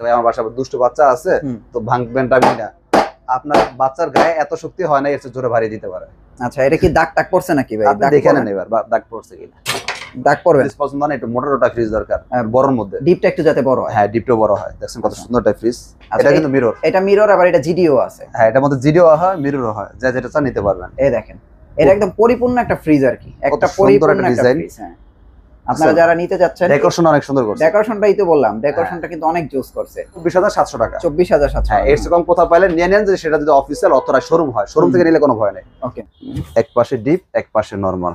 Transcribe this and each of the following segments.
আমার বাসায় দুষ্ট বাচ্চা আছে, তো ভাঙবেন টাবি না, আপনার বাচ্চার গায়ে এত শক্তি হয় না, এর চেয়ে জোরে ভারী দিতে পারে। আচ্ছা, এটা কি দাগ টাক পড়ছে নাকি ভাই? আপনি দেখে নেন এবার দাগ পড়ছে কিনা। দাগ পড়বে পছন্দ না, একটু মোটা ফ্রিজ দরকার, বড়র মধ্যে ডিপটা একটু যাতে বড় হয়। হ্যাঁ, ডিপটা বড় হয়। দেখছেন কত সুন্দর একটা ফ্রিজ। এটা কিন্তু মিরর, এটা মিরর, আবার এটা জিডিও আছে। হ্যাঁ, এটার মধ্যে জিডিও হয়, মিররও হয়, যা যেটা চান নিতে পারবেন। এই দেখেন, এটা একদম পরিপূর্ণ একটা ফ্রিজ আর কি, একটা পরিপূর্ণ একটা ফ্রিজ। হ্যাঁ, আপনারা যারা নিতে যাচ্ছেন, ডেকোরেশন অনেক সুন্দর করছে। ডেকোরেশনটাই তো বললাম, ডেকোরেশনটা কিন্তু অনেক জোস করছে। 24,700 টাকা। 24,700। হ্যাঁ, এর চেয়ে কম কোথাও পাইলে নিয়ে নেন, যে সেটা যদি অফিসিয়াল অথরাইজ শোরুম হয়, শোরুম থেকে নিলে কোনো ভয় নেই। ওকে, এক পাশে ডিপ, এক পাশে নরমাল।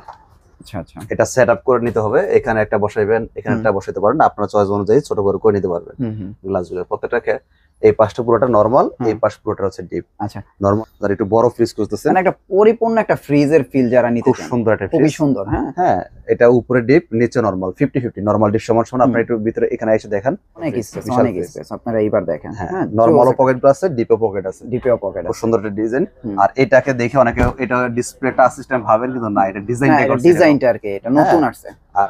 আচ্ছা আচ্ছা, এটা সেটআপ করে নিতে হবে। এখানে একটা বসাইবেন, এখানে একটা বসাইতে পারেন, আপনার চয়েস অনুযায়ী ছোট বড় করে নিতে পারবেন। গ্লাসগুলো প্রত্যেকটাকে, এই পাশটা পুরোটা নরমাল, এই পাশ পুরোটা হচ্ছে ডিপ। আচ্ছা, নরমাল আর একটু বড় ফ্রিজ খুঁজতেছেন, মানে একটা পরিপূর্ণ একটা ফ্রিজের ফিল যারা নিতে চান, খুব সুন্দর একটা খুবই ফ্রিজ। সুন্দর। হ্যাঁ হ্যাঁ, এটা উপরে ডিপ, নিচে নরমাল, 50-50। নরমাল ডিপ সমান সমান। আপনি একটু ভিতরে এখানে এসে দেখেন, অনেক স্পেস, অনেক স্পেস। আপনারা এইবার দেখেন, হ্যাঁ, নরমাল পকেট আছে, ডিপও পকেট আছে, ডিপেও পকেট আছে। খুব সুন্দর একটা ডিজাইন। আর এটাকে দেখে অনেকে এটা ডিসপ্লেটা সিস্টেম ভাবেন, কিন্তু না, এটা ডিজাইনটা আর কি, এটা নতুন আসছে। আর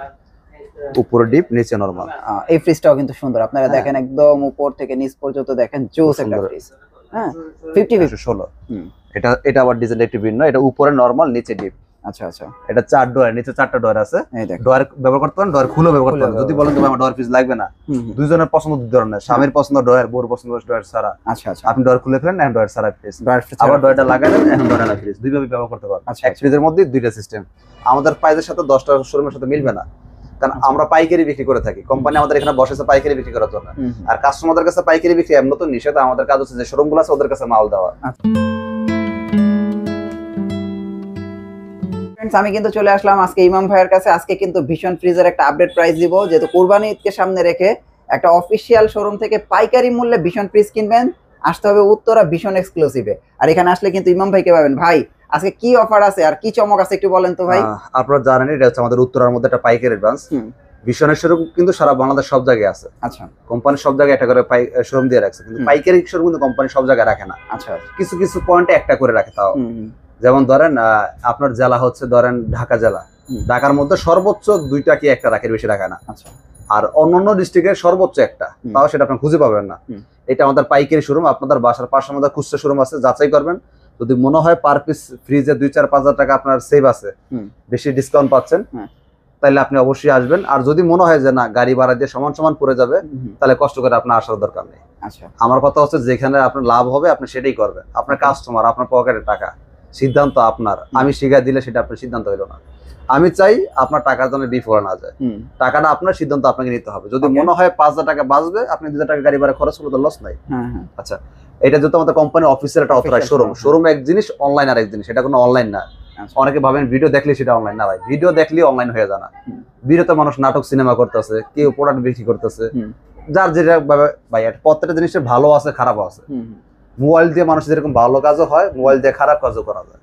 উপরে ডিপ, নিচে নরমাল। এই ফ্রিজটাও কিন্তু সুন্দর। আপনারা দেখেন, একদম উপর থেকে নিচ পর্যন্ত দেখেন, জোস একটা ফ্রিজ। হ্যাঁ, 50-50। এটা আবার ডিজাইন একটু ভিন্ন। এটা উপরে নরমাল, নিচে ডিপ। আচ্ছা আচ্ছা, এটা 4 ডয়ার, নিচে 4টা ডয়ার আছে। ডয়ার ব্যবহার করতে পারেন, ডয়ার খুলে ব্যবহার করতে পারেন। যদি বলেন যে আমার ডয়ার ফ্রিজ লাগবে না, দুইজনের পছন্দ দুই ধরনের, স্বামীর পছন্দ ডয়ার, বউর পছন্দ ডয়ার ছাড়া। আচ্ছা আচ্ছা, আপনি ডয়ার খুলে ফেলেন, এখন ডয়ার ছাড়া ফ্রিজ, আবার ডয়ারটা লাগালেন, এখন ডয়ার না ফ্রিজ, দুইভাবে ব্যবহার করতে পারেন। এক ফ্রিজের মধ্যে দুইটা সিস্টেম। আমাদের প্রাইসের সাথে 10টা শোরুমের সাথে মিলবে না, কারণ আমরা পাইকারি বিক্রি করে থাকি। কোম্পানি আমাদের এখানে বসেছে পাইকারি বিক্রি করার জন্য, আর কাস্টমারদের কাছে পাইকারি বিক্রি এমন তো নিষেধ। আমাদের কাজ হচ্ছে যে শোরুমগুলো আছে ওদের কাছে মাল দেওয়া। আমি কিন্তু চলে আসলাম আজকে ইমাম ভাইয়ের কাছে। আজকে কিন্তু ভীষণ ফ্রিজের একটা আপডেট প্রাইস দিব, যেহেতু কুরবানি ঈদকে সামনে রেখে একটা অফিসিয়াল শোরুম থেকে পাইকারি মূল্যে ভীষণ ফ্রিজ কিনবেন, আসতে হবে উত্তরা ভীষণ এক্সক্লুসিভে। আর এখানে আসলে কিন্তু ইমাম ভাইকে পাবেন। ভাই, আজকে কি অফার আছে আর কি চমক আছে একটু বলেন তো ভাই। আপনারা জানেন এটা হচ্ছে আমাদের উত্তরার মধ্যে একটা পাইকারি ব্রাঞ্চ। ভীষণের শোরুম কিন্তু সারা বাংলাদেশ সব জায়গায় আছে। আচ্ছা, কোম্পানি সব জায়গায় একটা করে শোরুম দিয়ে রাখছে, কিন্তু পাইকারি শোরুম কিন্তু কোম্পানি সব জায়গায় রাখে না। আচ্ছা, কিছু কিছু পয়েন্টে একটা করে রাখে। তাও যেমন ধরেন আপনার জেলা হচ্ছে ধরেন ঢাকা জেলা, ঢাকার মধ্যে সর্বোচ্চ 2টা কি একটা রাখে, বেশি রাখে না। আচ্ছা, আর অন্যান্য ডিস্ট্রিক্টের সর্বোচ্চ একটা, তাও সেটা আপনি খুঁজে পাবেন না। এটা আমাদের পাইকারি শোরুম। আপনাদের বাসার পাশে আমাদের খুচরা শোরুম আছে, যাচাই করবেন। যদি মনে হয় পার পিস ফ্রিজে 2-4-5 হাজার টাকা আপনার সেভ আছে, বেশি ডিসকাউন্ট পাচ্ছেন, তাহলে আপনি অবশ্যই আসবেন। আর যদি মনে হয় যে না, গাড়ি ভাড়া দিয়ে সমান সমান পড়ে যাবে, তাহলে কষ্ট করে আপনার আসার দরকার নেই। আচ্ছা, আমার কথা হচ্ছে যেখানে আপনার লাভ হবে আপনি সেটাই করবেন। আপনার কাস্টমার, আপনার পকেটের টাকা, সিদ্ধান্ত আপনার। আমি শিখা দিলে সেটা আপনার সিদ্ধান্ত হইলো না। আমি চাই আপনার টাকার জন্য বিফলে না যায়। টাকাটা আপনার, সিদ্ধান্ত আপনাকে নিতে হবে। যদি মনে হয় 5,000 টাকা বাঁচবে, আপনি 2,000 টাকা গাড়ি ভাড়া খরচ করলে তো লস নাই। আচ্ছা, এটা যেহেতু আমাদের কোম্পানি অফিসের একটা অথরাইজ শোরুম, শোরুম এক জিনিস, অনলাইন আর এক জিনিস। এটা কোনো অনলাইন না। অনেকে ভাবেন ভিডিও দেখলে সেটা অনলাইন, না ভাই, ভিডিও দেখলে অনলাইন হয়ে যায় না। ভিডিওতে মানুষ নাটক সিনেমা করতেছে, কেউ প্রোডাক্ট বিক্রি করতেছে, যার যেটা ভাই। প্রত্যেকটা জিনিসের ভালো আছে, খারাপ আছে। মোবাইল দিয়ে মানুষ যেরকম ভালো কাজও হয়, মোবাইল দিয়ে খারাপ কাজও করা যায়।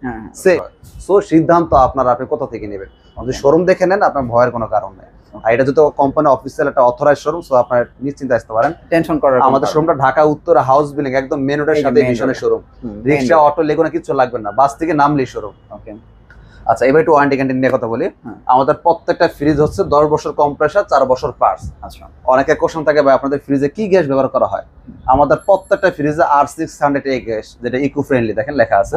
সো সিদ্ধান্ত আপনার, আপনি কোথা থেকে নেবেন। যদি শোরুম দেখে নেন, আপনার ভয়ের কোনো কারণ নেই। আর এটা যেহেতু কোম্পানি অফিসিয়াল একটা অথরাইজ শোরুম, সো আপনার নিশ্চিন্তে আসতে পারেন, টেনশন করার। আমাদের শোরুমটা ঢাকা উত্তরা হাউস বিল্ডিং, একদম মেন রোডের সাথে ভীষণের শোরুম। রিক্সা, অটো লেগুনা কিছু লাগবে না, বাস থেকে নামলেই শোরুম। ওকে, আচ্ছা, এবার একটু ওয়ারেন্টি গ্যারান্টি নিয়ে কথা বলি। আমাদের প্রত্যেকটা ফ্রিজ হচ্ছে 10 বছর কম্প্রেসার, 4 বছর পার্টস। আচ্ছা, অনেকে কোশ্চেন থাকে ভাই আপনাদের ফ্রিজে কি গ্যাস ব্যবহার করা হয়। আমাদের প্রত্যেকটা ফ্রিজে R600A গ্যাস, যেটা ইকো ফ্রেন্ডলি, দেখেন লেখা আছে।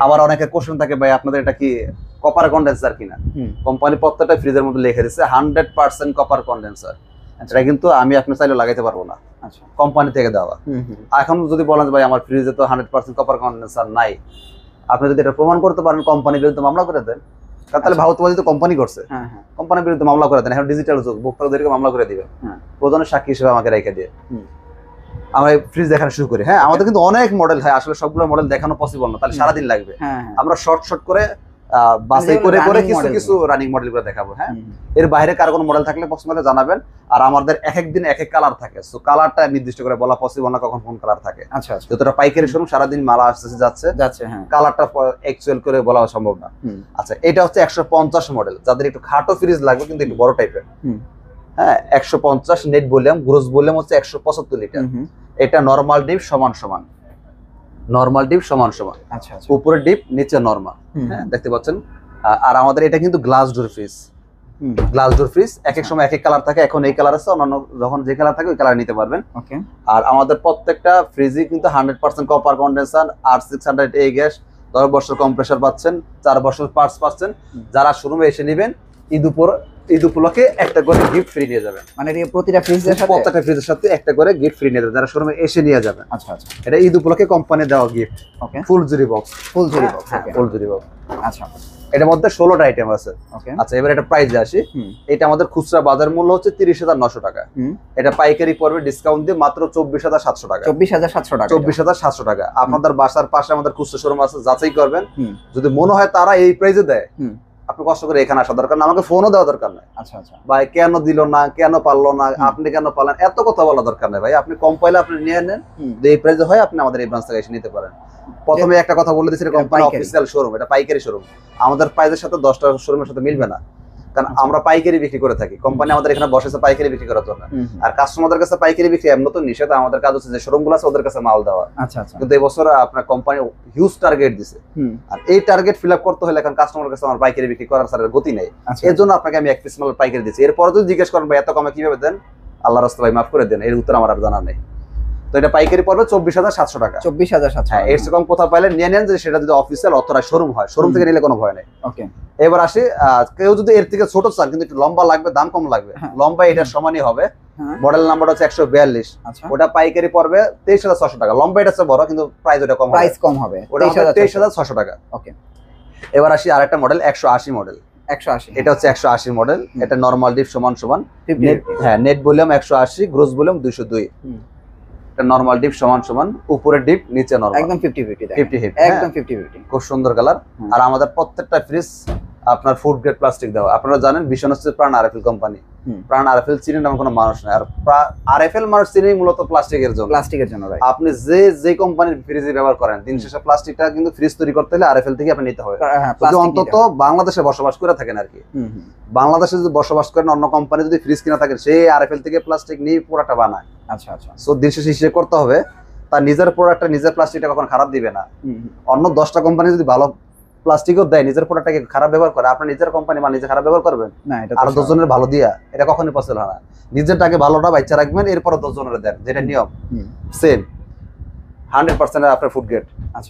আবার অনেকে কোশ্চেন থাকে ভাই আপনাদের এটা কি কপার কন্ডেন্সার কিনা। কোম্পানি প্রত্যেকটা ফ্রিজের মধ্যে লিখে দিচ্ছে 100% কপার কন্ডেন্সার। এটা কিন্তু আমি আপনার চাইলে লাগাইতে পারবো না, কোম্পানি থেকে দেওয়া। এখন যদি বলেন ভাই আমার ফ্রিজে তো 100% কপার কন্ডেন্সার নাই, আপনি যদি এটা প্রমাণ করতে পারেন, কোম্পানির বিরুদ্ধে মামলা করে দেন। তাহলে ভারতবাদী তো কোম্পানি করছে, কোম্পানির বিরুদ্ধে মামলা করে দেন। এখন ডিজিটাল যুগ, ভোক্তাদেরকে মামলা করে দিবেন, প্রধানের সাক্ষী হিসেবে আমাকে রেখে দিয়ে আমরা ফ্রিজ দেখানো শুরু করি। হ্যাঁ, আমাদের কিন্তু অনেক মডেল হয়, আসলে সবগুলো মডেল দেখানো পসিবল না, তাহলে সারাদিন লাগবে। আমরা শর্ট করে বাছাই করে করে কিছু রানিং মডেল করে দেখাবো। হ্যাঁ, এর বাইরে কার কোনো মডেল থাকলে পছন্দ হলে জানাবেন। আর আমাদের এক এক দিন এক এক কালার থাকে, সো কালারটা নির্দিষ্ট করে বলা পসিবল না কখন কোন কালার থাকে। আচ্ছা, যতটা পাইকারি শোরুম, সারাদিন মাল আসতেছে যাচ্ছে, হ্যাঁ, কালারটা অ্যাকচুয়াল করে বলা সম্ভব না। আচ্ছা, এটা হচ্ছে 150 মডেল, যাদের একটু খাটো ফ্রিজ লাগবে কিন্তু একটু বড় টাইপের। হ্যাঁ, 150 নেট ভলিউম, গ্রোস ভলিউম হচ্ছে 175 লিটার। এটা নরমাল ডিপ সমান সমান, নরমাল ডিপ সমান সমান। আচ্ছা, উপরে ডিপ, নিচে নরমাল। হ্যাঁ, দেখতে পাচ্ছেন। আর আমাদের এটা কিন্তু glass door fridge, glass door fridge এক এক সময় এক এক কালার থাকে, এখন এই কালার আছে, অন্যান্য যখন যে কালার থাকে ওই কালার নিতে পারবেন। ওকে। আর আমাদের প্রত্যেকটা ফ্রিজই কিন্তু 100% কপার কন্ডেন্সার, R600A গ্যাস, 10 বছর কম্প্রেসার পাচ্ছেন, 4 বছর পার্টস পাচ্ছেন। যারা শোরুমে এসে নেবেন ঈদ উপলক্ষে একটা করে গিফট ফ্রি নিয়ে যাবেন। মানে প্রতিটা ফ্রিজের সাথে, প্রত্যেকটা ফ্রিজের সাথে একটা করে গিফট ফ্রি নিয়ে যাবেন যারা শোরুমে এসে নিয়ে যাবেন। আচ্ছা আচ্ছা, এটা ঈদ উপলক্ষে কোম্পানি দেওয়া গিফট। ওকে। ফুল জুরি বক্স, ফুল জুরি বক্স। হ্যাঁ ওকে, ফুল জুরি বক্স। আচ্ছা, এটার মধ্যে 16টা আইটেম আছে। ওকে। আচ্ছা, এবার এটা প্রাইসে আসি। এটা আমাদের খুচরা বাজার মূল্য হচ্ছে 30,900 টাকা। এটা পাইকারি পড়বে ডিসকাউন্ট দিয়ে মাত্র 24,700 টাকা। 24,700 টাকা। 24,700 টাকা। আপনাদের বাসার পাশে আমাদের খুচরা শোরুম আছে, যাচাই করবেন। যদি মনে হয় তারা এই প্রাইসে দেয়, আপনি কষ্ট করে এখানে আসা দরকার না, আমাকে ফোনও দেওয়া দরকার নাই। আচ্ছা আচ্ছা, ভাই কেন দিল না, কেন পারলো না, আপনি কেন পারলেন, এত কথা বলা দরকার নেই ভাই। আপনি কম পাইলে আপনি নিয়ে নেন, এই প্রাইসে হয় আপনি আমাদের এই ব্রাঞ্চ থেকে এসে নিতে পারেন। প্রথমে একটা কথা বলে দিচ্ছি, এটা কোম্পানি অফিসিয়াল শোরুম, এটা পাইকারি শোরুম। আমাদের প্রাইসের সাথে 10টা শোরুমের সাথে মিলবে না, কারণ আমরা পাইকারি বিক্রি করে থাকি। কোম্পানি আমাদের এখানে বসেছে পাইকারি বিক্রি করার জন্য। আর কাস্টমারদের কাছে পাইকারি বিক্রি এমন তো নিষেধ, আমাদের কাজ হচ্ছে যে শোরুমগুলো আছে ওদের কাছে মাল দেওয়া। আচ্ছা আচ্ছা, কিন্তু এই বছর আপনার কোম্পানি হিউজ টার্গেট দিছে, আর এই টার্গেট ফিল আপ করতে হলে এখন কাস্টমারের কাছে আমার পাইকারি বিক্রি করার স্যারের গতি নেই। এর জন্য আপনাকে আমি এক পিস মাল পাইকারি দিচ্ছি। এরপরে যদি জিজ্ঞেস করেন ভাই এত কমে কিভাবে দেন, আল্লাহ রাস্তা ভাই মাফ করে দেন, এর উত্তর আমার আর জানা নেই। তো এটা পাইকারি পড়বে 24,700 টাকা। 24,700। হ্যাঁ, এর চেয়ে কম কোথাও পাইলে নিয়ে নেন, যে সেটা যদি অফিসিয়াল অথরাইজড শোরুম হয়, শোরুম থেকে নিলে কোনো ভয় নেই। ওকে। এবার আসি, কেউ যদি এর থেকে ছোট চান কিন্তু একটু লম্বা লাগবে, দাম কম লাগবে, লম্বা এটার সমানই হবে। মডেল নাম্বার হচ্ছে 142। ওটা পাইকারি পড়বে 23,600 টাকা। লম্বা এটা হচ্ছে বড়, কিন্তু প্রাইস ওটা কম, প্রাইস কম হবে, ওটা 23,600 টাকা। ওকে। এবার আসি আরেকটা মডেল 180 মডেল। 180, এটা হচ্ছে 180 মডেল। এটা নরমাল ডিপ সমান সমান, 50। হ্যাঁ নেট ভলিউম 180, গ্রোস ভলিউম 202। এটা নরমাল ডিপ সমান সমান, উপরে ডিপ নিচে নরমাল, একদম 50-50, 50 একদম 50-50। খুব সুন্দর কালার। আর আমাদের প্রত্যেকটা ফ্রিজ আপনার ফুড গ্রেড প্লাস্টিক দেওয়া। আপনারা জানেন ভীষণ হচ্ছে প্রাণ আরএফএল কোম্পানি। প্রাণ আরএফএল চিনি নামে কোনো মানুষ নাই। আর আরএফএল মানুষ চিনি মূলত প্লাস্টিকের জন্য, প্লাস্টিকের জন্য। আপনি যে কোম্পানির ফ্রিজ ব্যবহার করেন, দিন শেষে প্লাস্টিকটা কিন্তু ফ্রিজ তৈরি করতে হলে আরএফএল থেকে আপনি নিতে হবে। অন্তত বাংলাদেশে বসবাস করে থাকেন আর কি, বাংলাদেশে যদি বসবাস করেন, অন্য কোম্পানি যদি ফ্রিজ কিনা থাকেন, সেই আরএফএল থেকে প্লাস্টিক নিয়ে পুরোটা বানায়। আচ্ছা আচ্ছা, সো দিন শেষে হিসেবে করতে হবে তার নিজের প্রোডাক্টটা, নিজের প্লাস্টিকটা কখন খারাপ দিবে না। অন্য 10টা কোম্পানি যদি ভালো প্লাস্টিকও দেয়, নিজের প্রোডাক্টটাকে খারাপ ব্যবহার করে, আপনার নিজের কোম্পানি বা নিজে খারাপ ব্যবহার করবেন না, আর 10 জনের ভালো দিয়া, এটা কখনোই পসিবল হয় না। নিজেরটাকে ভালোটা বাচ্চা রাখবেন, এরপর 10 জনের দেন, যেটা নিয়ম সেম 100% আপনার ফুড গ্রেড।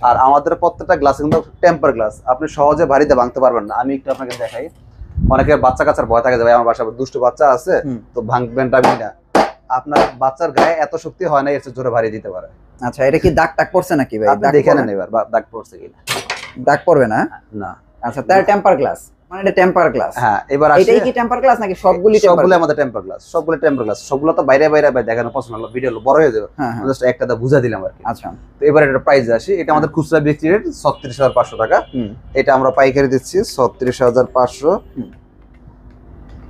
আর আমাদের প্রত্যেকটা গ্লাস কিন্তু টেম্পার গ্লাস, আপনি সহজে বাড়িতে ভাঙতে পারবেন না। আমি একটু আপনাকে দেখাই। অনেকে বাচ্চা কাচ্চার ভয় থাকে যে ভাই আমার বাসায় দুষ্ট বাচ্চা আছে, তো ভাঙবেন টাবি না। আপনার বাচ্চার গায়ে এত শক্তি হয় না, এর চেয়ে জোরে ভারী দিতে পারে। আচ্ছা, এটা কি দাগ টাক পড়ছে নাকি ভাই? আপনি দেখে নেন এবার দাগ পড়ছে কিনা। দাগ পড়বে না? না। আচ্ছা, তার টেম্পার গ্লাস, মানে এটা টেম্পার গ্লাস। হ্যাঁ, এবার আসি, এটাই কি টেম্পার গ্লাস নাকি সবগুলো? সবগুলো আমাদের টেম্পার গ্লাস, সবগুলো টেম্পার গ্লাস। সবগুলো তো বাইরে বাইরে দেখানো পছন্দ হলো, ভিডিও বড় হয়ে যাবে, জাস্ট একটা দা বুঝা দিলাম আর কি। আচ্ছা, তো এবার এটা প্রাইস আসি। এটা আমাদের খুচরা বিক্রি রেট 36,500 টাকা। এটা আমরা পাইকারি দিচ্ছি 36,500।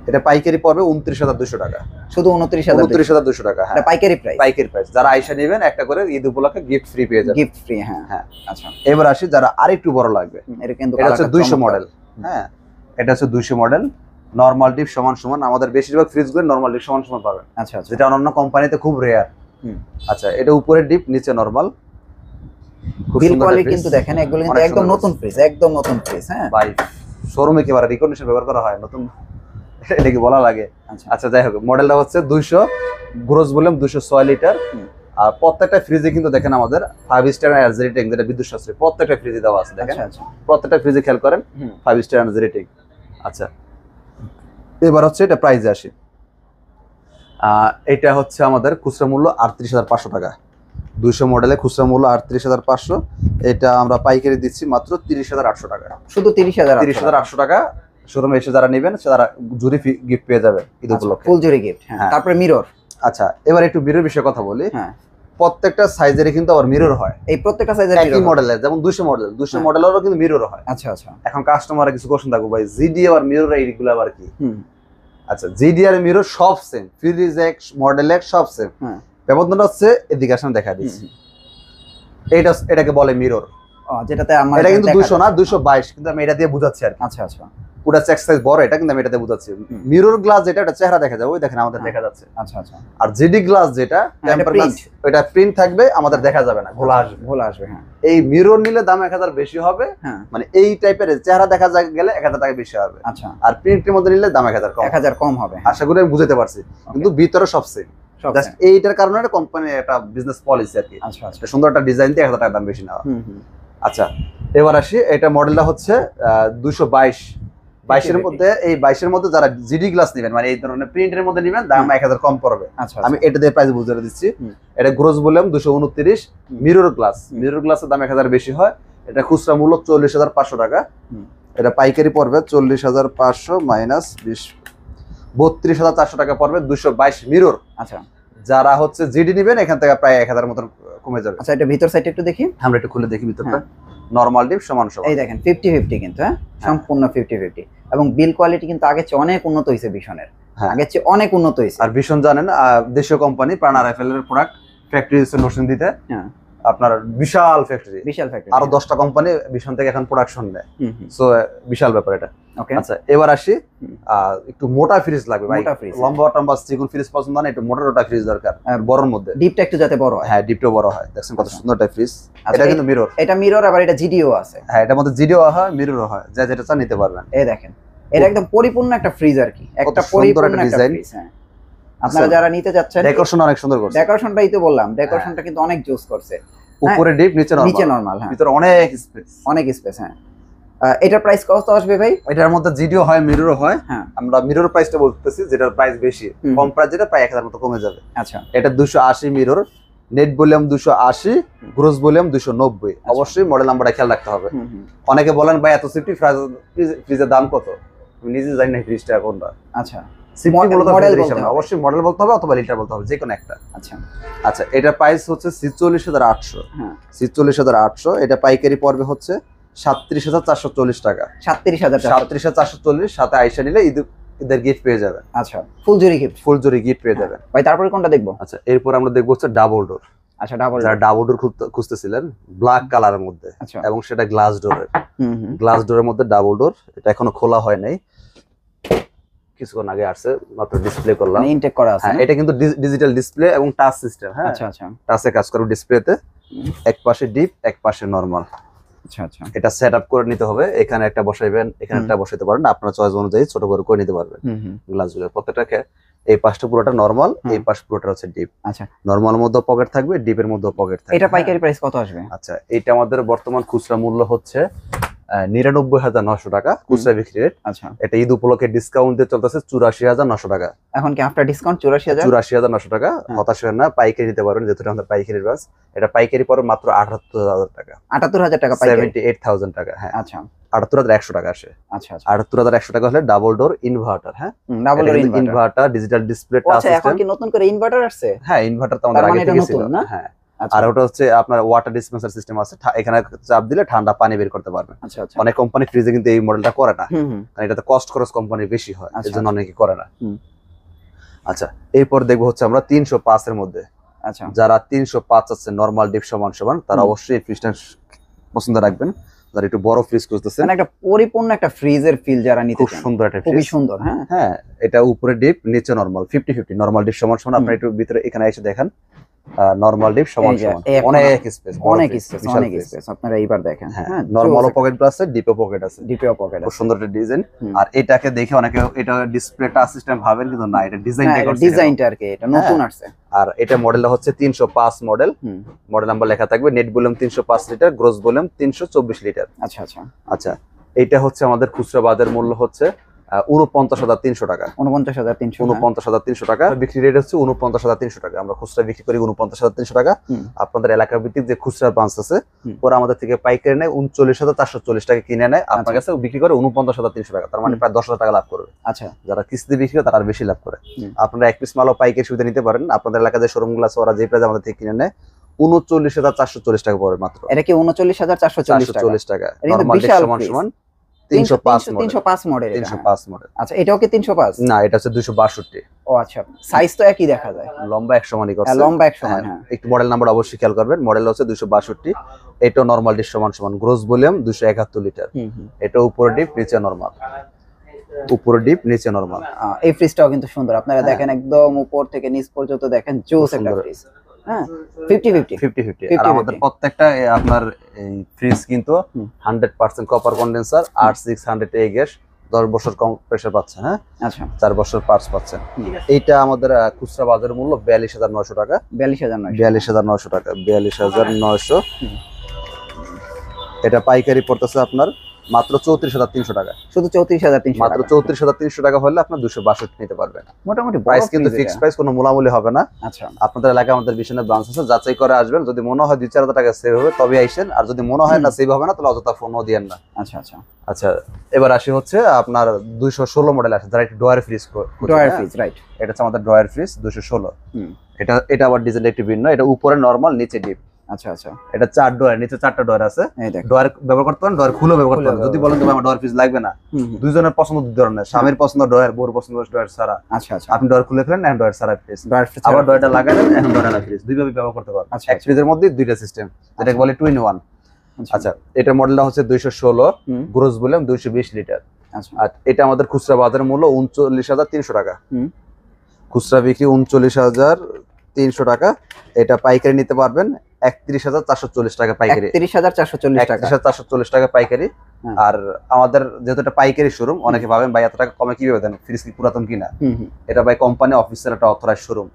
এটা পাইকারি পড়বে 29,200 টাকা। শুধু 29,200 টাকা। হ্যাঁ, পাইকারি প্রাইস। পাইকারি প্রাইস। যারা আইসা নেবেন একটা করে ঈদ উপলক্ষে গিফট ফ্রি পেয়ে যাবেন। গিফট ফ্রি, হ্যাঁ হ্যাঁ। আচ্ছা, এবার আসি যারা আরেকটু বড় লাগবে, এটা কিন্তু এটা হচ্ছে 200 মডেল। হ্যাঁ, এটা হচ্ছে 200 মডেল। নরমাল ডিপ সমান সমান, আমাদের বেশিরভাগ ফ্রিজগুলো নরমাল ডিপ সমান সমান পাবেন। আচ্ছা আচ্ছা, যেটা অন্যান্য কোম্পানিতে খুব রেয়ার। আচ্ছা, এটা উপরে ডিপ নিচে নরমাল, খুব বিল সুন্দর কোয়ালিটি কিন্তু দেখেন, এগুলো কিন্তু একদম নতুন ফ্রিজ, একদম নতুন ফ্রিজ। হ্যাঁ ভাই, শোরুমে কি বারে রিকন্ডিশন ব্যবহার করা হয় নতুন, এটা কি বলা লাগে? আচ্ছা, যাই হোক, মডেলটা হচ্ছে 200, গ্রোস ভলিউম 206 লিটার। আর প্রত্যেকটা ফ্রিজে কিন্তু দেখেন আমাদের 5 স্টার এনার্জি রেটিং, যেটা বিদ্যুৎ সাশ্রয়ী, প্রত্যেকটা ফ্রিজে দেওয়া আছে। দেখেন প্রত্যেকটা ফ্রিজে খেয়াল করেন 5 স্টার এনার্জি রেটিং। আচ্ছা, এবার হচ্ছে এটা প্রাইসে আসি। এটা হচ্ছে আমাদের খুচরা মূল্য 38,500 টাকা। 200 মডেলে খুচরা মূল্য 38,500। এটা আমরা পাইকারি দিচ্ছি মাত্র 30,800 টাকা। শুধু 30,800 টাকা। শোরুমে এসে যারা নেবেন তারা জুরি গিফট পেয়ে যাবে ঈদ উপলক্ষে, ফুল জুরি গিফট। তারপরে মিরর। আচ্ছা, এবার একটু মিরর বিষয়ে কথা বলি। হ্যাঁ, প্রত্যেকটা সাইজেরই কিন্তু আবার মিরর হয়। এই প্রত্যেকটা সাইজের একই মডেলের, যেমন 200 মডেলেরও কিন্তু মিরর হয়। আচ্ছা আচ্ছা, এখন কাস্টমাররা কিছু কোশ্চেন থাকবে, ভাই জিডি আর মিরর এইগুলো আবার কি? আচ্ছা, জিডি আর মিরর সব সেম, ফ্রিজ এক, মডেল এক, সব সেম। ব্যবধানটা হচ্ছে এদিকে আসলে দেখা দিচ্ছি, এটাকে বলে মিরর। যেটাতে আমার এটা কিন্তু 200 না, 222, কিন্তু আমি এটা দিয়ে বুঝাচ্ছি আর কি। আচ্ছা আচ্ছা, ওটা চেক সাইজ বড়, এটা কিন্তু আমি এটাতে বুঝাচ্ছি। মিরর গ্লাস যেটা, এটা চেহারা দেখা যাবে, ওই দেখেন আমাদের দেখা যাচ্ছে। আচ্ছা আচ্ছা। আর জিডি গ্লাস যেটা টেম্পার গ্লাস, এটা প্রিন্ট থাকবে, আমাদের দেখা যাবে না, ঘোলা আসবে। হ্যাঁ। এই মিরর নিলে দাম 1000 বেশি হবে, মানে এই টাইপের চেহারা দেখা গেলে 1000 টাকা বেশি হবে। আচ্ছা। আর প্রিন্টের মধ্যে নিলে দাম 1000 কম হবে। আশা করি আমি বুঝাতে পারছি, কিন্তু ভিতরে সব সেম। জাস্ট এইটার কারণে কোম্পানি একটা বিজনেস পলিসি আর কি। আচ্ছা আচ্ছা। সুন্দর একটা ডিজাইন দিয়ে 1000 টাকা দাম বেশি নেওয়া। আচ্ছা, এবার আসি, এটা মডেলটা হচ্ছে 222 22 মধ্যে। এই 22 মধ্যে যারা জিডি গ্লাস নেবেন, মানে এই ধরনের প্রিন্টের মধ্যে নেবেন, দাম 1000 কম পড়বে। আমি এটা দিয়ে প্রাইস বুঝিয়ে দিচ্ছি। এটা গ্রোস ভলিউম 229, মিরর গ্লাসের দাম 1000 বেশি হয়। এটা খুচরা মূল্য 40500 টাকা। এটা পাইকারি পড়বে 40500 মাইনাস 20, 32400 টাকা পড়বে। 222 মিরর। আচ্ছা, যারা হচ্ছে জিডি নেবেন, এখান থেকে প্রায় 1000 মতো কমে যাবে। আচ্ছা, এটা ভিতর সাইডটা একটু দেখি, আমরা একটু খুলে দেখি ভিতরটা। নরমাল ডিপ সমান সমান, এই দেখেন 50-50 কিন্তু, হ্যাঁ, সম্পূর্ণ 50-50। এবং বিল কোয়ালিটি কিন্তু আগের চেয়ে অনেক উন্নত হয়েছে ভিশনের, আগের চেয়ে অনেক উন্নত হয়েছে। আর ভিশন জানেন দেশীয় কোম্পানি, প্রাণা রাইফেলের প্রোডাক্ট, ফ্যাক্টরি হচ্ছে নরসিংদীতে। আপনার বিশাল ফ্যাক্টরি, আরো 10টা কোম্পানি ভিশন থেকে এখন প্রোডাকশন নেয়। সো বিশাল ব্যাপার এটা। আচ্ছা, এবার আসি, একটু মোটা ফ্রিজ লাগবে ভাই, লম্বা চিকন ফ্রিজ পছন্দ না, একটু মোটা ফ্রিজ দরকার, বড়র মধ্যে। ডিপটা একটু যাতে বড় হয়। হ্যাঁ, ডিপটা বড় হয়। দেখছেন কত সুন্দর একটা ফ্রিজ। এটা কিন্তু মিরর, এটা মিরর, আবার এটা জিডিও আছে। হ্যাঁ, এটার মধ্যে জিডিও হয়, মিররও হয়, যা যেটা চান নিতে পারবেন। এই দেখেন, এটা একদম পরিপূর্ণ একটা ফ্রিজ আর কি, একটা পরিপূর্ণ একটা ফ্রিজ। হ্যাঁ, আপনারা যারা নিতে যাচ্ছেন, ডেকোরেশন অনেক সুন্দর করছে। ডেকোরেশনটাই তো বললাম, ডেকোরেশনটা কিন্তু অনেক জোস করছে। উপরে ডিপ, নিচে নরমাল। হ্যাঁ, ভিতরে অনেক স্পেস। হ্যাঁ, এটার প্রাইস কত আসবে ভাই? এটার মধ্যে জিডিও হয়, মিররও হয়। আমরা মিরর প্রাইসটা বলতেছি, যেটার প্রাইস বেশি, কম প্রাইস যেটা প্রায় 1000 মতো কমে যাবে। আচ্ছা, এটা 280 mirror, net volume 280, gross volume 290। অবশ্যই মডেল নাম্বারটা খেয়াল রাখতে হবে। অনেকে বলেন ভাই এত সিফটি ফ্রিজের দাম কত, আমি নিজে জানি না ফ্রিজটা কোনটা। আচ্ছা, অবশ্যই মডেল বলতে হবে অথবা লিটার বলতে হবে, যে কোনো একটা। আচ্ছা আচ্ছা, এটার প্রাইস হচ্ছে 46800। 46800। এটা পাইকারি পড়বে হচ্ছে 37440 টাকা। 37440, সাথে আইসা নিলে ঈদের গিফট পেয়ে যাবেন। আচ্ছা, ফুলজুরি গিফট পেয়ে যাবেন ভাই। তারপরে কোনটা দেখবো? আচ্ছা, এরপর আমরা দেখবো হচ্ছে ডাবল ডোর। আচ্ছা, ডাবল ডোর খুঁজতেছিলেন ব্ল্যাক কালারের মধ্যে, এবং সেটা গ্লাস ডোরের মধ্যে ডাবল ডোর। এটা এখনো খোলা হয় নাই, কিছুক্ষণ আগে আসছে, মাত্র ডিসপ্লে করলাম, ইনটেক করা আছে। এটা কিন্তু ডিজিটাল ডিসপ্লে এবং টাচ সিস্টেম। হ্যাঁ, আচ্ছা আচ্ছা, টাচে কাজ করবে ডিসপ্লেতে। এক পাশে ডিপ, এক পাশে নরমাল। আচ্ছা আচ্ছা, এটা সেটআপ করে নিতে হবে। এখানে একটা বসাইবেন, এখানে একটা বসাইতে পারেন, আপনার চয়েস অনুযায়ী ছোট বড় করে নিতে পারবেন গ্লাসগুলো। প্রত্যেকটাকে এই পাশটা পুরোটা নরমাল, এই পাশ পুরোটা হচ্ছে ডিপ। আচ্ছা, নরমালের মধ্যে পকেট থাকবে, ডিপের মধ্যে পকেট থাকবে। এটা পাইকারি প্রাইস কত আসবে? আচ্ছা, এটা আমাদের বর্তমান খুচরা মূল্য হচ্ছে 99900 টাকা খুচরা বিক্রি রেট। আচ্ছা, এটা ঈদ উপলক্ষে ডিসকাউন্ট দিয়ে চলতেছে 84900 টাকা। এখন কি আফটার ডিসকাউন্ট 84900 টাকা। হতাশ হবেন না, পাইকারি নিতে পারবেন, যেহেতু আমাদের পাইকারি বাস। এটা পাইকারি পড়ে মাত্র 78000 টাকা। 78000 টাকা পাইকারি, 78000 টাকা। হ্যাঁ, আচ্ছা, 78100 টাকা আসে। আচ্ছা, 78100 টাকা হলে ডাবল ডোর ইনভার্টার। হ্যাঁ, double door inverter, digital display, touch system. এখন কি নতুন করে ইনভার্টার আসছে? হ্যাঁ, ইনভার্টার তো আমাদের আগে থেকে ছিল। হ্যাঁ, আর ওটা হচ্ছে আপনার ওয়াটার ডিসপেন্সার সিস্টেম আছে, এখানে চাপ দিলে ঠান্ডা পানি বের করতে পারবে। আচ্ছা আচ্ছা, অনেক কোম্পানি ফ্রিজে কিন্তু এই মডেলটা করে না, কারণ এটাতে কস্ট খরচ কোম্পানির বেশি হয়, এজন্য অনেকে করে না। আচ্ছা, এরপর দেখবো হচ্ছে আমরা 305 এর মধ্যে। আচ্ছা, যারা 305 আছে নরমাল ডিপ সমান সমান, তারা অবশ্যই ফ্রিজটা পছন্দ রাখবেন। যারা একটু বড় ফ্রিজ খুঁজতেছেন, মানে একটা পরিপূর্ণ একটা ফ্রিজের ফিল যারা নিতে চান, খুব সুন্দর একটা ফ্রিজ, খুবই সুন্দর। হ্যাঁ হ্যাঁ, এটা উপরে ডিপ, নিচে নরমাল, 50-50। নরমাল ডিপ সমান সমান। আপনি একটু ভিতরে এখানে এসে দেখেন, নরমাল ডিপ সমান সমান, অনেক স্পেস, আপনারা এইবার দেখেন। হ্যাঁ, নরমালও পকেট আছে, ডিপও পকেট আছে, খুব সুন্দর একটা ডিজাইন। আর এটাকে দেখে অনেকে এটা ডিসপ্লে টাচ সিস্টেম ভাবেন, কিন্তু না, এটা ডিজাইনটা আর কি, এটা নতুন আসছে। আর এটা মডেলটা হচ্ছে 305 মডেল। মডেল নাম্বার লেখা থাকবে। Net volume 305 litre, gross volume 324 litre. আচ্ছা আচ্ছা আচ্ছা, এটা হচ্ছে আমাদের খুচরা বাজার মূল্য হচ্ছে 49300 টাকা। 49300 টাকা বিক্রি রেট হচ্ছে 49300 টাকা। আমরা খুচরা বিক্রি করি 49300 টাকা। আপনাদের এলাকা ভিত্তিক যে খুচরা ব্রাঞ্চ আছে, ওরা আমাদের থেকে পাইকারি নেয় 39440 টাকা কিনে নেয়, আপনার কাছে বিক্রি করে 49300 টাকা। তার মানে প্রায় 10000 টাকা লাভ করবে। আচ্ছা, যারা কিস্তি বিক্রি করে তারা আর বেশি লাভ করে। আপনারা এক পিস মালও পাইকারি সুবিধা নিতে পারেন। আপনাদের এলাকায় যে শোরুমগুলো আছে, ওরা যে প্রাইস আমাদের থেকে কিনে নেয় 39440 টাকা পড়ে মাত্র। এটা কি 39440 টাকা? নরমাল সমান সমান 305 মডেল। আচ্ছা, এটাও কি 305? না, এটা হচ্ছে 262। ও আচ্ছা, সাইজ তো একই দেখা যায়, লম্বা এক সমানই করছে। লম্বা এক সমান। হ্যাঁ, একটু মডেল নাম্বার অবশ্যই খেয়াল করবেন। মডেল হচ্ছে 262। এটাও নরমাল ডিপ সমান সমান, গ্রোস ভলিউম 271 লিটার। এটা উপরে ডিপ, নিচে নরমাল। উপরে ডিপ নিচে নরমাল। এই ফ্রিজটাও কিন্তু সুন্দর, আপনারা হ্যাঁ। দেখেন একদম উপর থেকে নিচ পর্যন্ত দেখেন জোস একটা সুন্দর। ফ্রিজ। হ্যাঁ 50-50 50-50 আর 50-50 আমাদের প্রত্যেকটা আপনার এই ফ্রিজ কিন্তু 100% কপার কন্ডেন্সার আর 600 এ গ্যাস 10 বছর কম্প্রেসার পাচ্ছেন। হ্যাঁ আচ্ছা 4 বছর পার্টস পাচ্ছেন। এইটা আমাদের খুচরা বাজার মূল্য 42900 টাকা। 42900 42900 টাকা 42900। এটা পাইকারি পড়তেছে আপনার মাত্র 34300 টাকা। শুধু 34300 মাত্র 34300 টাকা হলে আপনার 262 নিতে পারবেন। মোটামুটি প্রাইস কিন্তু ফিক্সড প্রাইস, কোনো মূলামূলি হবে না। আচ্ছা আপনাদের এলাকায় আমাদের বিশাল ব্রাঞ্চ আছে, যাচাই করে আসবেন। যদি মনে হয় 2-4 টাকা সেভ হবে তবে আইসেন, আর যদি মনে হয় না সেভ হবে না তাহলে অযথা ফোনও দিয়েন না। আচ্ছা আচ্ছা আচ্ছা এবার আসি হচ্ছে আপনার 216 মডেল আছে, যারা একটু drawer fridge drawer fridge, right. এটা হচ্ছে আমাদের ডয়ার ফ্রিজ 216। হুম এটা আবার ডিজাইনটা একটু ভিন্ন, এটা উপরে নরমাল নিচে ডিপ। আচ্ছা আচ্ছা এটা 4 ডয়ার, নিচে 4টা ডয়ার আছে। এই দেখো ডয়ার ব্যবহার করতে পারেন, ডয়ার খুলে ব্যবহার করতে পারেন। যদি বলেন তুমি আমার ডয়ার ফ্রিজ লাগবে না, দুইজনের পছন্দ দুই ধরনের, স্বামীর পছন্দ ডয়ার, বউর পছন্দ ডয়ার ছাড়া। আচ্ছা আচ্ছা আপনি ডয়ার খুলে ফেলেন, এখন ডয়ার ছাড়া ফ্রিজ, ড্রয়ার ফ্রিজ আবার ডয়ারটা লাগালেন, এখন ডয়ার ফ্রিজ, দুইভাবে ব্যবহার করতে পারবেন। আচ্ছা, এক ফ্রিজের মধ্যে দুইটা সিস্টেম, যেটাকে বলে 2 in 1। আচ্ছা এটা মডেলটা হচ্ছে 216, গ্রোস বললাম 220 লিটার। আচ্ছা আর এটা আমাদের খুচরা বাজার মূল্য 39300 টাকা। হুম খুচরা বিক্রি 39300 টাকা। এটা পাইকারি নিতে পারবেন 31440 টাকা পাইকারি। 31440 টাকা 31440 টাকা পাইকারি। হ্যাঁ। আর আমাদের যেহেতু এটা পাইকারি শোরুম, অনেকে ভাবেন ভাই এত টাকা কমে কিভাবে দেন, ফ্রিজ কি পুরাতন কিনা? এটা ভাই কোম্পানি অফিসিয়াল একটা অথরাইজড শোরুম।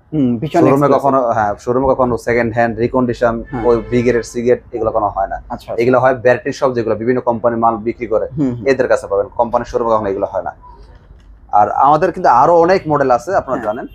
শোরুমে কখনো শোরুমে কখনো সেকেন্ড হ্যান্ড রিকন্ডিশন ওই বিগের সিগেট এগুলো কোনো হয় না। আচ্ছা এগুলো হয় ব্যাটারি শপ, যেগুলো বিভিন্ন কোম্পানি মাল বিক্রি করে এদের কাছে পাবেন, কোম্পানির শোরুমে কখনো এগুলো হয় না। আর আমাদের কিন্তু আরো অনেক মডেল আছে, আপনারা জানেন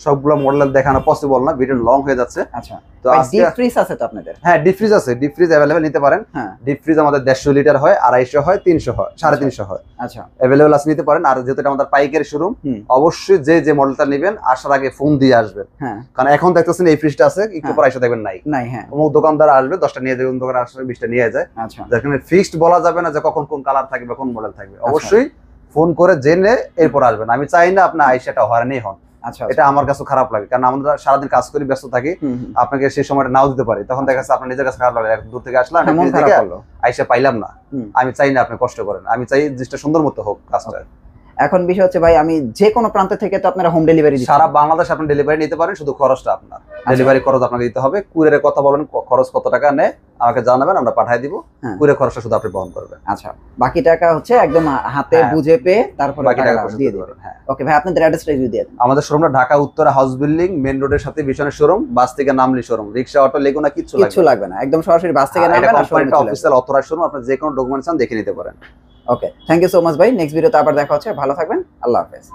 সবগুলো মডেল দেখানো পসিবল না, ভিডিও লং হয়ে যাচ্ছে। আচ্ছা তো ভাই আজকে ডিপ ফ্রিজ আছে তো আপনাদের? হ্যাঁ ডিপ ফ্রিজ আছে, ডিপ ফ্রিজ অ্যাভেলেবেল নিতে পারেন। হ্যাঁ ডিপ ফ্রিজ আমাদের 150 লিটার হয়, 250 হয়, 300 হয়, 350 হয়, আচ্ছা অ্যাভেলেবেল আছে, নিতে পারেন। আর যেহেতু এটা আমাদের পাইকারি শোরুম, অবশ্যই যে মডেলটা নেবেন আসার আগে ফোন দিয়ে আসবেন। হ্যাঁ কারণ এখন দেখতেছেন এই ফ্রিজটা আছে, একটু পরে এসে দেখবেন নাই। নাই হ্যাঁ অমুক দোকানদার আসবে 10টা নিয়ে যাবে, দোকানে আসলে 20টা নিয়ে যায়। আচ্ছা যেখানে ফিক্সড বলা যাবে না যে কখন কোন কালার থাকবে, কোন মডেল থাকবে। অবশ্যই ফোন করে জেনে এরপর আসবেন। আমি চাই না আপনি আইসাটা হয়রানি হন, আচ্ছা এটা আমার কাছে খারাপ লাগে। কারণ আমরা সারাদিন কাজ করি, ব্যস্ত থাকি, আপনাকে সেই সময়টা নাও দিতে পারি, তখন দেখা যাচ্ছে আপনার নিজের কাছে খারাপ লাগে। দূর থেকে আসলাম, আইসা পাইলাম না। আমি চাই না আপনি কষ্ট করেন, আমি চাই জিনিসটা সুন্দর মতো হোক কাজটা। এখন বিষয় হচ্ছে ভাই, আমি যে কোনো প্রান্ত থেকে তো আপনারা হোম ডেলিভারি দিচ্ছেন? সারা বাংলাদেশ আপনি ডেলিভারি নিতে পারেন, শুধু খরচটা আপনার, ডেলিভারি খরচ আপনাকে দিতে হবে। কুরিয়ারের কথা বলেন, খরচ কত টাকা নেয় আমাকে জানাবেন, আমরা পাঠিয়ে দিব। কুরিয়ার খরচটা শুধু আপনি বহন করবেন। আচ্ছা বাকি টাকা হচ্ছে একদম হাতে বুঝে পেয়ে তারপর বাকি টাকা দিয়ে দিবেন। হ্যাঁ ওকে ভাই, আপনাদের অ্যাড্রেসটা একটু দিয়ে দেন। আমাদের শোরুমটা Dhaka Uttara house building main রোডের সাথে বিশনের শোরুম, বাস থেকে নামলি শোরুম, রিকশা অটো লেগুনা কিচ্ছু লাগবে না, একদম সরাসরি বাস থেকে নামবেন আর কোম্পানিটা অফিসিয়াল অথরাইজড শোরুম, আপনি যে কোনো ডকুমেন্টস দেখে নিতে পারেন। Okay thank you so much ভাই, নেক্সট ভিডিওতে আবার দেখা হচ্ছে, ভালো থাকবেন, আল্লাহ হাফেজ।